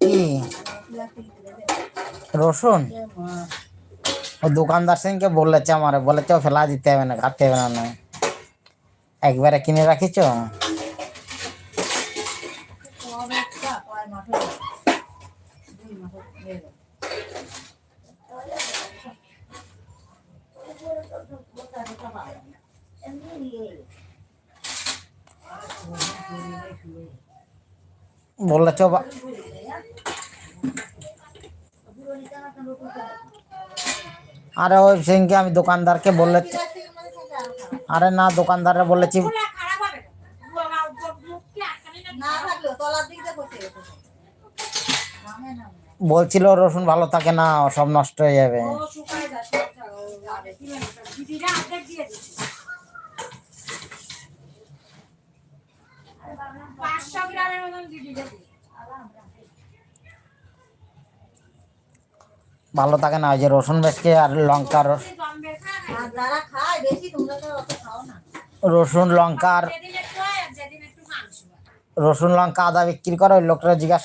কি রসুন ও দোকানদার সেনকে বলেছে আমারে, বলেছে ফেলা দিতে হবে না, খাতে হবে না, নয় একবারে কিনে রাখিছ। বলেছ আরে ওই সেনকে আমি দোকানদারকে বলেছি, আরে না দোকানদারে বলেছি, বলছিল রসুন ভালো থাকে না, সব নষ্ট হয়ে যাবে। ভালো থাকে না ওই যে রসুন বেশকে আর লঙ্কা, রসুন লঙ্কা আর রসুন লঙ্কা আদা বিক্রি করে ওই লোকটা জিজ্ঞাসা